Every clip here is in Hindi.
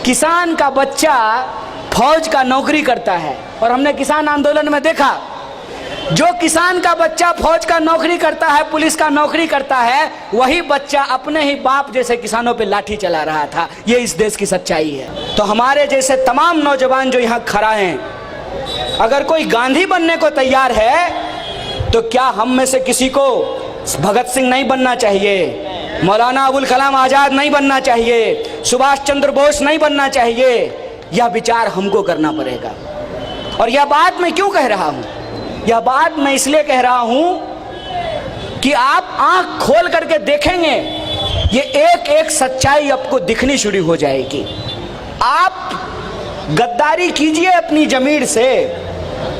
किसान का बच्चा फौज का नौकरी करता है। और हमने किसान आंदोलन में देखा, जो किसान का बच्चा फौज का नौकरी करता है, पुलिस का नौकरी करता है, वही बच्चा अपने ही बाप जैसे किसानों पे लाठी चला रहा था। ये इस देश की सच्चाई है। तो हमारे जैसे तमाम नौजवान जो यहाँ खड़ा हैं, अगर कोई गांधी बनने को तैयार है तो क्या हम में से किसी को भगत सिंह नहीं बनना चाहिए, मौलाना अबुल कलाम आजाद नहीं बनना चाहिए, सुभाष चंद्र बोस नहीं बनना चाहिए? यह विचार हमको करना पड़ेगा। और यह बात मैं क्यों कह रहा हूं? यह बात मैं इसलिए कह रहा हूं कि आप आंख खोल करके देखेंगे, ये एक एक सच्चाई आपको दिखनी शुरू हो जाएगी। आप गद्दारी कीजिए अपनी जमीर से।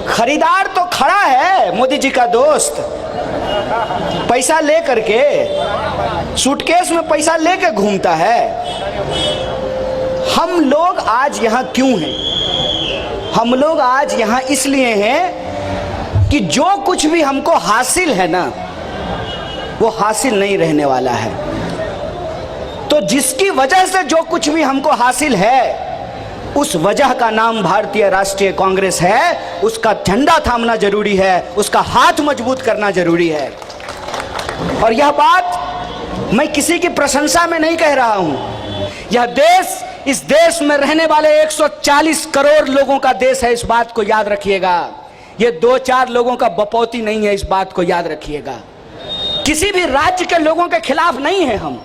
खरीदार तो खड़ा है, मोदी जी का दोस्त, पैसा ले करके, सूटकेस में पैसा लेके घूमता है। हम लोग आज यहाँ क्यों हैं? हम लोग आज यहाँ इसलिए हैं कि जो कुछ भी हमको हासिल है ना, वो हासिल नहीं रहने वाला है। तो जिसकी वजह से जो कुछ भी हमको हासिल है, उस वजह का नाम भारतीय राष्ट्रीय कांग्रेस है। उसका झंडा थामना जरूरी है, उसका हाथ मजबूत करना जरूरी है। और यह बात मैं किसी की प्रशंसा में नहीं कह रहा हूं। यह देश, इस देश में रहने वाले 140 करोड़ लोगों का देश है, इस बात को याद रखिएगा। ये 2-4 लोगों का बपौती नहीं है, इस बात को याद रखिएगा। किसी भी राज्य के लोगों के खिलाफ नहीं है हम।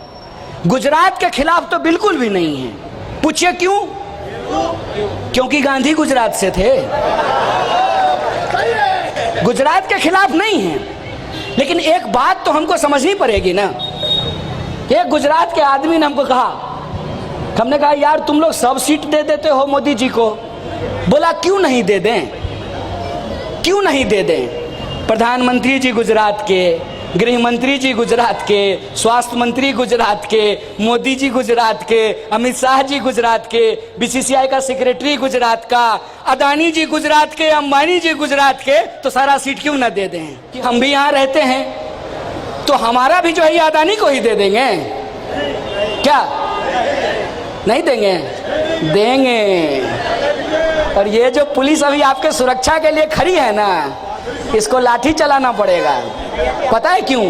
गुजरात के खिलाफ तो बिल्कुल भी नहीं है। पूछिए क्यों? क्योंकि गांधी गुजरात से थे। गुजरात के खिलाफ नहीं है। लेकिन एक बात तो हमको समझनी पड़ेगी ना। एक गुजरात के आदमी ने हमको कहा, हमने कहा यार तुम लोग सब सीट दे देते हो मोदी जी को। बोला क्यों नहीं दे दें, क्यों नहीं दे दें? प्रधानमंत्री जी गुजरात के, गृह मंत्री जी गुजरात के, स्वास्थ्य मंत्री गुजरात के, मोदी जी गुजरात के, अमित शाह जी गुजरात के, बीसीसीआई का सेक्रेटरी गुजरात का, अदानी जी गुजरात के, अंबानी जी गुजरात के। तो सारा सीट क्यों ना दे दें? कि हम भी यहाँ रहते हैं तो हमारा भी जो है ये अदानी को ही दे देंगे क्या? नहीं देंगे? देंगे। और ये जो पुलिस अभी आपके सुरक्षा के लिए खड़ी है ना, इसको लाठी चलाना पड़ेगा। पता है क्यों?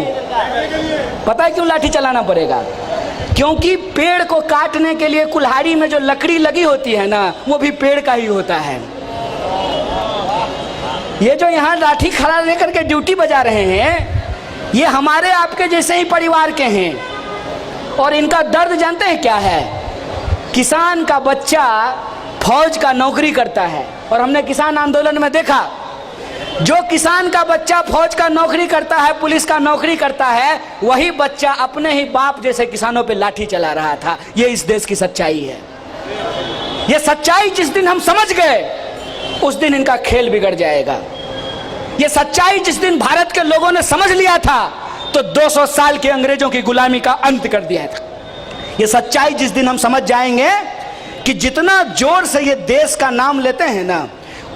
पता है क्यों लाठी चलाना पड़ेगा? क्योंकि पेड़ को काटने के लिए कुल्हाड़ी में जो लकड़ी लगी होती है ना, वो भी पेड़ का ही होता है। ये जो यहाँ लाठी खड़ा लेकर के ड्यूटी बजा रहे हैं, ये हमारे आपके जैसे ही परिवार के हैं। और इनका दर्द जानते हैं क्या है? किसान का बच्चा फौज का नौकरी करता है। और हमने किसान आंदोलन में देखा, जो किसान का बच्चा फौज का नौकरी करता है, पुलिस का नौकरी करता है, वही बच्चा अपने ही बाप जैसे किसानों पे लाठी चला रहा था। ये इस देश की सच्चाई है। ये सच्चाई जिस दिन हम समझ गए, उस दिन इनका खेल बिगड़ जाएगा। ये सच्चाई जिस दिन भारत के लोगों ने समझ लिया था, तो 200 साल के अंग्रेजों की गुलामी का अंत कर दिया था। ये सच्चाई जिस दिन हम समझ जाएंगे कि जितना जोर से ये देश का नाम लेते हैं ना,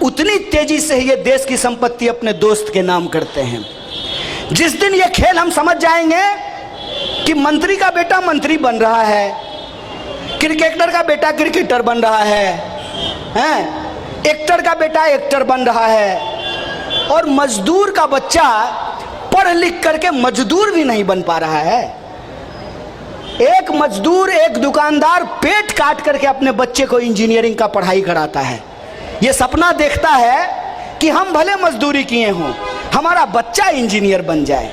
उतनी तेजी से ये देश की संपत्ति अपने दोस्त के नाम करते हैं। जिस दिन ये खेल हम समझ जाएंगे कि मंत्री का बेटा मंत्री बन रहा है, क्रिकेटर का बेटा क्रिकेटर बन रहा है, एक्टर का बेटा एक्टर बन रहा है, और मजदूर का बच्चा पढ़ लिख करके मजदूर भी नहीं बन पा रहा है। एक मजदूर, एक दुकानदार पेट काट करके अपने बच्चे को इंजीनियरिंग का पढ़ाई कराता है। ये सपना देखता है कि हम भले मजदूरी किए हों, हमारा बच्चा इंजीनियर बन जाए।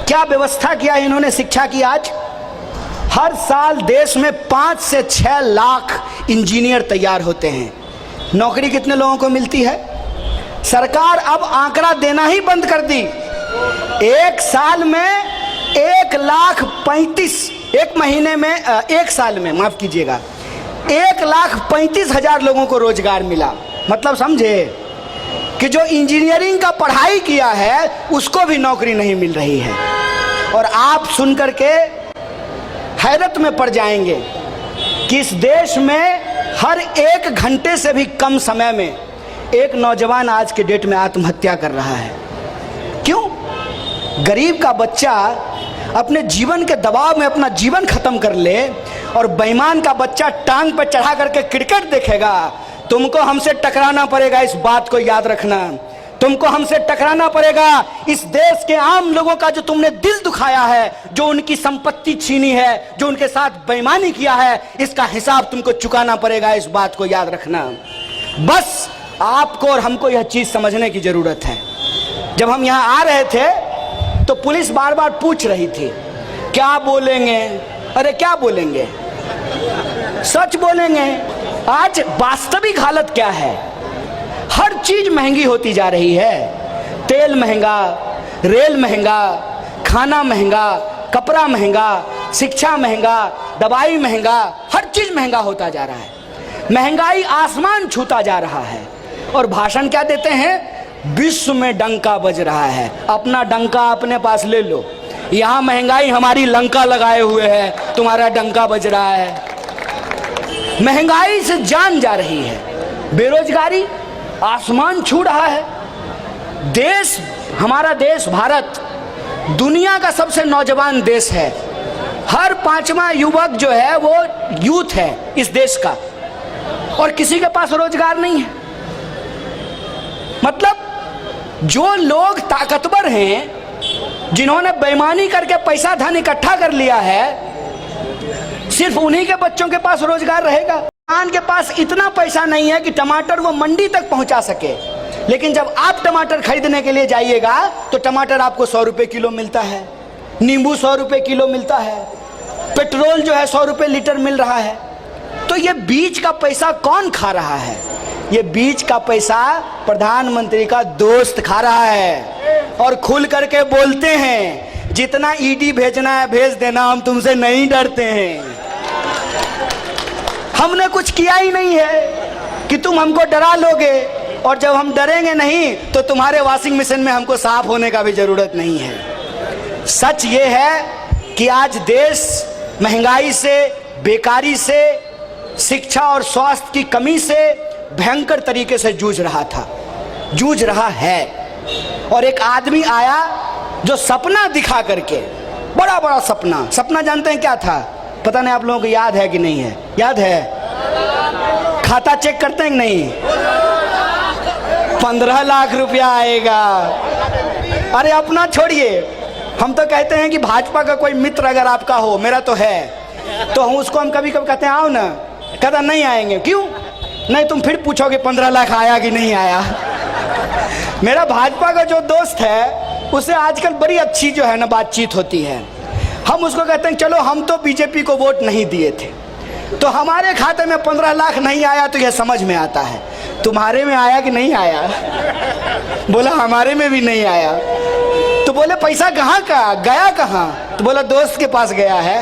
क्या व्यवस्था किया इन्होंने शिक्षा की? आज हर साल देश में 5 से 6 लाख इंजीनियर तैयार होते हैं। नौकरी कितने लोगों को मिलती है? सरकार अब आंकड़ा देना ही बंद कर दी। एक साल में 1,35,000, एक महीने में, एक साल में, माफ कीजिएगा, 1,35,000 लोगों को रोजगार मिला। मतलब समझे कि जो इंजीनियरिंग का पढ़ाई किया है उसको भी नौकरी नहीं मिल रही है। और आप सुन करके हैरत में पड़ जाएंगे कि इस देश में हर 1 घंटे से भी कम समय में एक नौजवान आज के डेट में आत्महत्या कर रहा है। क्यों? गरीब का बच्चा अपने जीवन के दबाव में अपना जीवन खत्म कर ले और बेईमान का बच्चा टांग पर चढ़ा करके क्रिकेट देखेगा, तुमको हमसे टकराना पड़ेगा। इस बात को याद रखना, तुमको हमसे टकराना पड़ेगा। इस देश के आम लोगों का जो तुमने दिल दुखाया है, जो उनकी संपत्ति छीनी है, जो उनके साथ बेईमानी किया है, इसका हिसाब तुमको चुकाना पड़ेगा। इस बात को याद रखना। बस आपको और हमको यह चीज समझने की जरूरत है। जब हम यहाँ आ रहे थे तो पुलिस बार बार पूछ रही थी क्या बोलेंगे। अरे क्या बोलेंगे, सच बोलेंगे। आज वास्तविक हालत क्या है? हर चीज महंगी होती जा रही है। तेल महंगा, रेल महंगा, खाना महंगा, कपड़ा महंगा, शिक्षा महंगा, दवाई महंगा, हर चीज महंगा होता जा रहा है। महंगाई आसमान छूता जा रहा है। और भाषण क्या देते हैं? विश्व में डंका बज रहा है। अपना डंका अपने पास ले लो। यहां महंगाई हमारी लंका लगाए हुए है, तुम्हारा डंका बज रहा है। महंगाई से जान जा रही है, बेरोजगारी आसमान छू रहा है। देश, हमारा देश भारत दुनिया का सबसे नौजवान देश है। हर 5वां युवक जो है वो यूथ है इस देश का, और किसी के पास रोजगार नहीं है। मतलब जो लोग ताकतवर हैं, जिन्होंने बेईमानी करके पैसा धन इकट्ठा कर लिया है, सिर्फ उन्हीं के बच्चों के पास रोजगार रहेगा। किसान के पास इतना पैसा नहीं है कि टमाटर वो मंडी तक पहुंचा सके। लेकिन जब आप टमाटर खरीदने के लिए जाइएगा तो टमाटर आपको 100 रुपए किलो मिलता है, नींबू 100 रुपए किलो मिलता है, पेट्रोल जो है 100 रुपए लीटर मिल रहा है। तो ये बीज का पैसा कौन खा रहा है? ये बीज का पैसा प्रधानमंत्री का दोस्त खा रहा है। और खुल करके बोलते हैं जितना ईडी भेजना है भेज देना, हम तुमसे नहीं डरते हैं। हमने कुछ किया ही नहीं है कि तुम हमको डरा लोगे, और जब हम डरेंगे नहीं तो तुम्हारे वॉशिंग मशीन में हमको साफ होने का भी जरूरत नहीं है। सच ये है कि आज देश महंगाई से, बेकारी से, शिक्षा और स्वास्थ्य की कमी से भयंकर तरीके से जूझ रहा था, जूझ रहा है। और एक आदमी आया जो सपना दिखा करके, बड़ा बड़ा सपना, सपना जानते हैं क्या था? पता नहीं आप लोगों को याद है कि नहीं है? याद है? खाता चेक करते हैं कि नहीं? 15 लाख रुपया आएगा। अरे अपना छोड़िए, हम तो कहते हैं कि भाजपा का कोई मित्र अगर आपका हो, मेरा तो है, तो हम उसको हम कभी कभी कहते हैं आओ ना, कहता नहीं आएंगे। क्यों नहीं? तुम फिर पूछोगे 15 लाख आया कि नहीं आया। मेरा भाजपा का जो दोस्त है उससे आजकल बड़ी अच्छी जो है ना बातचीत होती है। हम उसको कहते हैं चलो हम तो बीजेपी को वोट नहीं दिए थे, तो हमारे खाते में 15 लाख नहीं आया तो यह समझ में आता है। तुम्हारे में आया कि नहीं आया? बोला हमारे में भी नहीं आया। तो बोले पैसा कहाँ का गया, कहाँ? तो बोला दोस्त के पास गया है।